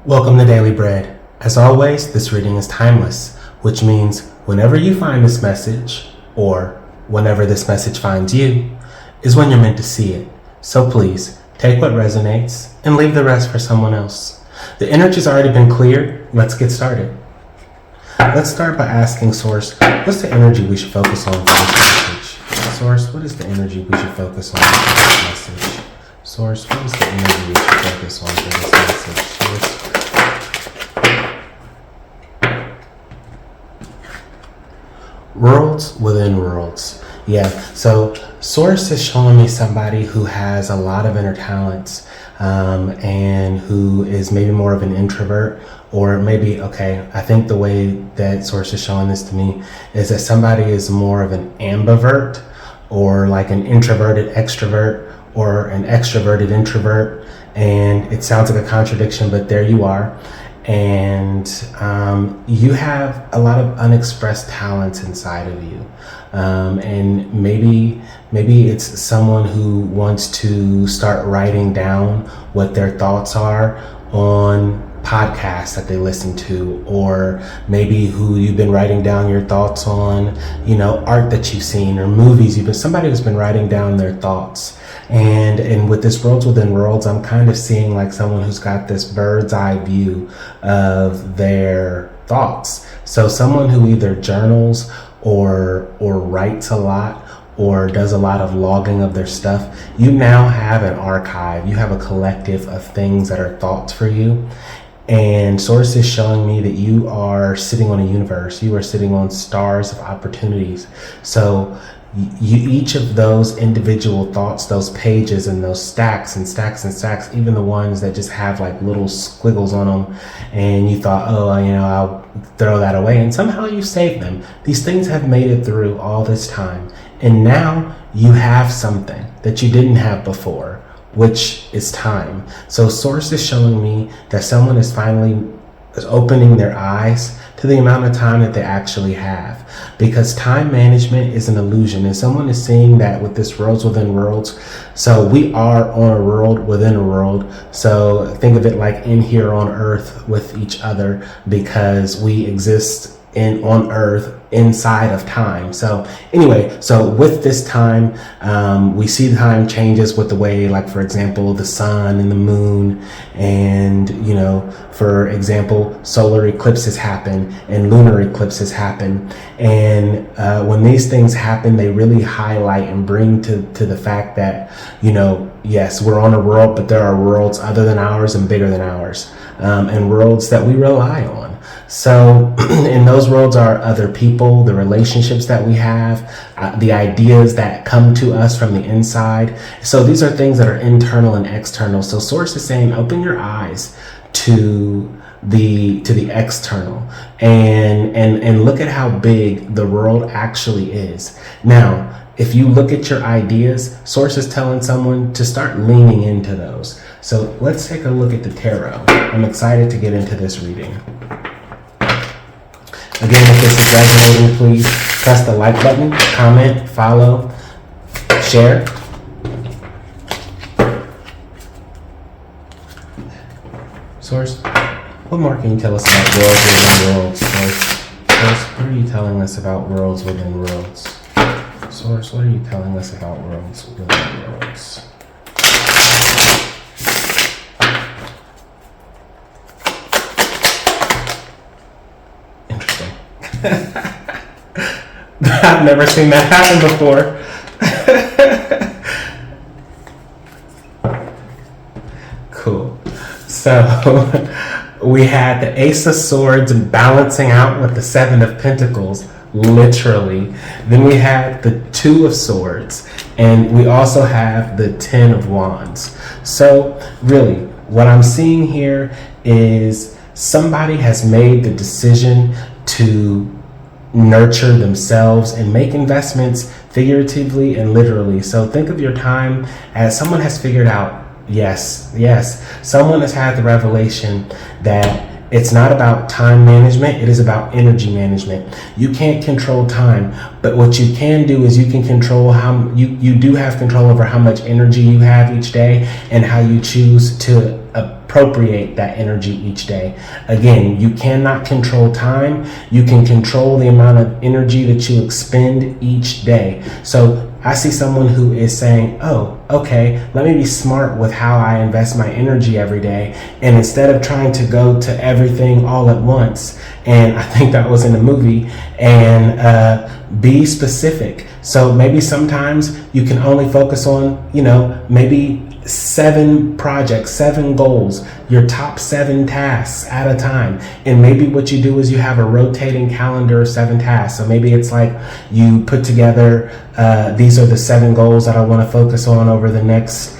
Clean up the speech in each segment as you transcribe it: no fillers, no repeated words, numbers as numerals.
Welcome to Daily Bread. As always, this reading is timeless, which means whenever you find this message, or whenever this message finds you, is when you're meant to see it. So please, take what resonates and leave the rest for someone else. The energy's already been cleared. Let's get started. Let's start by asking Source, what's the energy we should focus on for this message? Source, what is the energy we should focus on for this message? Source, what is the energy we should focus on for this message? Source. Worlds within worlds. Yeah, so Source is showing me somebody who has a lot of inner talents and who is maybe more of an introvert, or maybe, I think the way that Source is showing this to me is that somebody is more of an ambivert, or like an introverted extrovert, or an extroverted introvert. And it sounds like a contradiction, but there you are. And you have a lot of unexpressed talents inside of you, and maybe it's someone who wants to start writing down what their thoughts are on podcasts that they listen to, or maybe who you've been writing down your thoughts on, art that you've seen, or movies. You've been somebody who's been writing down their thoughts. And with this worlds within worlds, I'm kind of seeing like someone who's got this bird's eye view of their thoughts. So someone who either journals or writes a lot, or does a lot of logging of their stuff. You now have an archive. You have a collective of things that are thoughts for you. And Source is showing me that you are sitting on a universe. You are sitting on stars of opportunities. So each of those individual thoughts, those pages and those stacks and stacks and stacks, even the ones that just have like little squiggles on them, and you thought, I'll throw that away, and somehow you saved them. These things have made it through all this time, and now you have something that you didn't have before, which is time. So Source is showing me that someone is finally opening their eyes to the amount of time that they actually have, because time management is an illusion, and someone is seeing that with this worlds within worlds. So we are on a world within a world. So think of it like in here on earth with each other, because we exist on earth inside of time. So anyway, so with this time, we see the time changes with the way, like for example, the sun and the moon, and for example, solar eclipses happen and lunar eclipses happen. And when these things happen, they really highlight and bring to the fact that, yes, we're on a world, but there are worlds other than ours and bigger than ours, and worlds that we rely on. So in those worlds are other people, the relationships that we have, the ideas that come to us from the inside. So these are things that are internal and external. So Source is saying, open your eyes to the external, and look at how big the world actually is. Now, if you look at your ideas, Source is telling someone to start leaning into those. So let's take a look at the tarot. I'm excited to get into this reading. Again, if this is resonating, please press the like button, comment, follow, share. Source, what more can you tell us about worlds within worlds? Source, what are you telling us about worlds within worlds? Source, what are you telling us about worlds within worlds? Interesting. I've never seen that happen before. Cool. So we had the Ace of Swords balancing out with the Seven of Pentacles, literally. Then we had the Two of Swords, and we also have the Ten of Wands. So really, what I'm seeing here is somebody has made the decision to nurture themselves and make investments figuratively and literally. So think of your time as someone has figured out, yes, someone has had the revelation that it's not about time management, it is about energy management. You can't control time, but what you can do is you can control how you do have control over how much energy you have each day, and how you choose to appropriate that energy each day. Again, you cannot control time. You can control the amount of energy that you expend each day. So I see someone who is saying, oh, okay, let me be smart with how I invest my energy every day. And instead of trying to go to everything all at once, and I think that was in the movie, and be specific. So maybe sometimes you can only focus on, maybe 7 projects, 7 goals, your top 7 tasks at a time. And maybe what you do is you have a rotating calendar of 7 tasks. So maybe it's like you put together, these are the 7 goals that I want to focus on over the next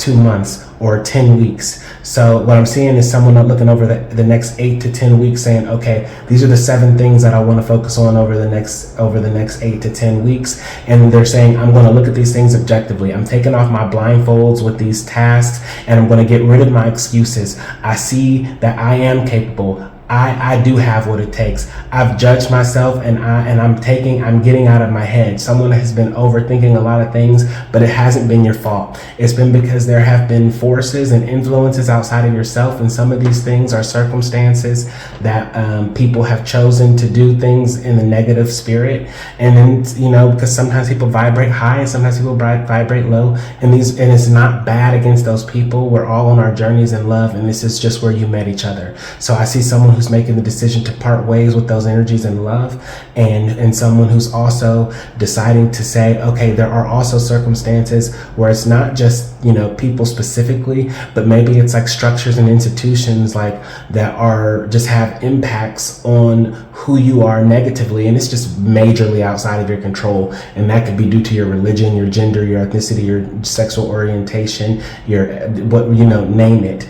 2 months or 10 weeks. So what I'm seeing is someone looking over the next 8 to 10 weeks saying, okay, these are the 7 things that I want to focus on over the next 8 to 10 weeks. And they're saying, I'm going to look at these things objectively. I'm taking off my blindfolds with these tasks, and I'm going to get rid of my excuses. I see that I am capable. I do have what it takes. I've judged myself, and I'm getting out of my head. Someone has been overthinking a lot of things, but it hasn't been your fault. It's been because there have been forces and influences outside of yourself, and some of these things are circumstances that people have chosen to do things in the negative spirit. And then, because sometimes people vibrate high and sometimes people vibrate low, and it's not bad against those people. We're all on our journeys in love, and this is just where you met each other. So I see someone who's making the decision to part ways with those energies in love, and someone who's also deciding to say, okay, there are also circumstances where it's not just people specifically, but maybe it's like structures and institutions like that are just have impacts on who you are negatively, and it's just majorly outside of your control. And that could be due to your religion, your gender, your ethnicity, your sexual orientation, name it.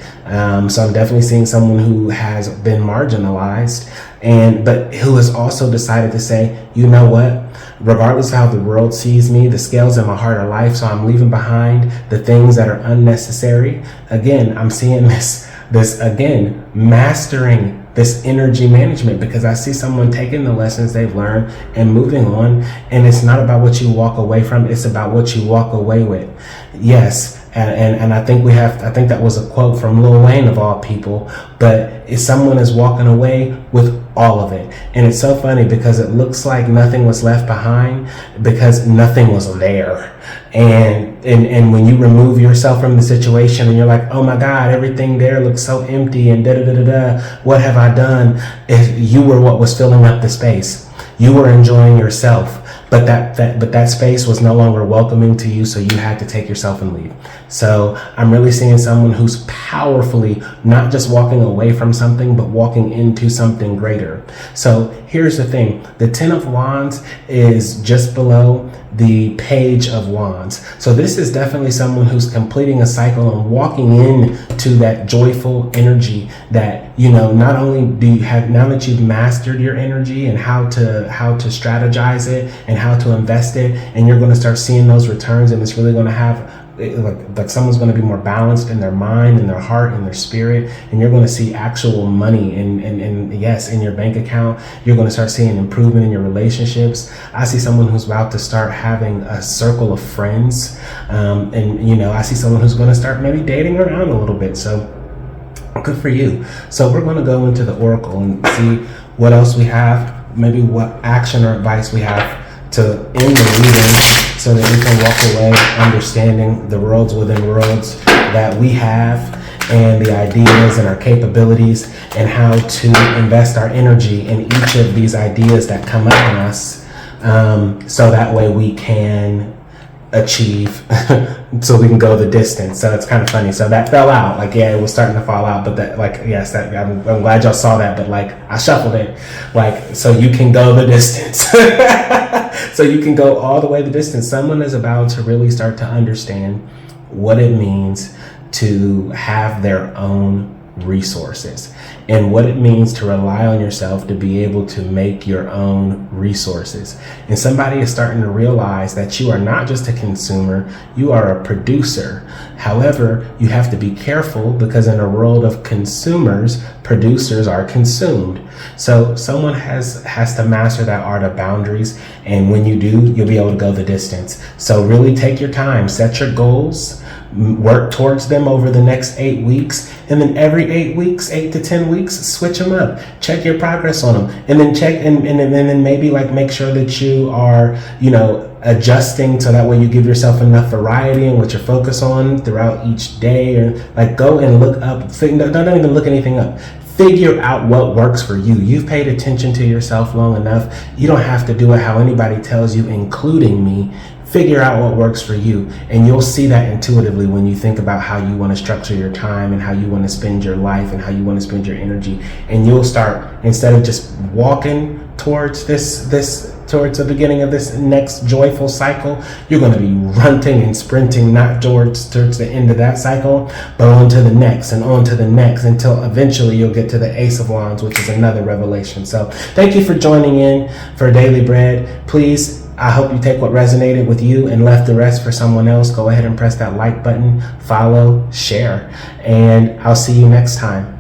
So I'm definitely seeing someone who has been marginalized, but who has also decided to say, you know what? Regardless of how the world sees me, the scales in my heart are life, so I'm leaving behind the things that are unnecessary. Again, I'm seeing this again, mastering this energy management, because I see someone taking the lessons they've learned and moving on. And it's not about what you walk away from, it's about what you walk away with. Yes. And I think that was a quote from Lil Wayne of all people, but if someone is walking away with all of it. And it's so funny because it looks like nothing was left behind because nothing was there. And when you remove yourself from the situation and you're like, oh my God, everything there looks so empty and what have I done? If you were what was filling up the space. You were enjoying yourself. But that space was no longer welcoming to you, so you had to take yourself and leave. So I'm really seeing someone who's powerfully not just walking away from something, but walking into something greater. So here's the thing. The 10 of Wands is just below the Page of Wands. So this is definitely someone who's completing a cycle and walking into that joyful energy that, not only do you have, now that you've mastered your energy and how to strategize it and how to invest it, and you're going to start seeing those returns, and it's really going to have like someone's going to be more balanced in their mind and their heart and their spirit, and you're going to see actual money and yes, in your bank account. You're going to start seeing improvement in your relationships. I see someone who's about to start having a circle of friends, and I see someone who's going to start maybe dating around a little bit. So good for you. So we're going to go into the oracle and see what else we have, maybe what action or advice we have to end the reading, so that we can walk away understanding the worlds within worlds that we have, and the ideas and our capabilities, and how to invest our energy in each of these ideas that come up in us, so that way we can achieve so we can go the distance. So it's kind of funny. So that fell out, like, yeah, it was starting to fall out, but that, like, yes, that I'm glad y'all saw that, but like I shuffled it, like, so you can go the distance. So you can go all the way the distance. Someone is about to really start to understand what it means to have their own resources, and what it means to rely on yourself to be able to make your own resources. And somebody is starting to realize that you are not just a consumer, you are a producer. However, you have to be careful, because in a world of consumers, producers are consumed. So someone has to master that art of boundaries, and when you do, you'll be able to go the distance. So really take your time, set your goals, work towards them over the next 8 weeks, and then every 8 weeks, 8 to 10 weeks, switch them up, check your progress on them, and then check and then maybe like make sure that you are, adjusting, so that way you give yourself enough variety in what you're focused on throughout each day. Or like go and look up, don't even look anything up. Figure out what works for you. You've paid attention to yourself long enough. You don't have to do it how anybody tells you, including me. Figure out what works for you, and you'll see that intuitively when you think about how you want to structure your time and how you want to spend your life and how you want to spend your energy. And you'll start, instead of just walking towards towards the beginning of this next joyful cycle, you're going to be running and sprinting, not towards the end of that cycle, but on to the next and on to the next, until eventually you'll get to the Ace of Wands, which is another revelation. So thank you for joining in for Daily Bread. Please, I hope you take what resonated with you and left the rest for someone else. Go ahead and press that like button, follow, share, and I'll see you next time.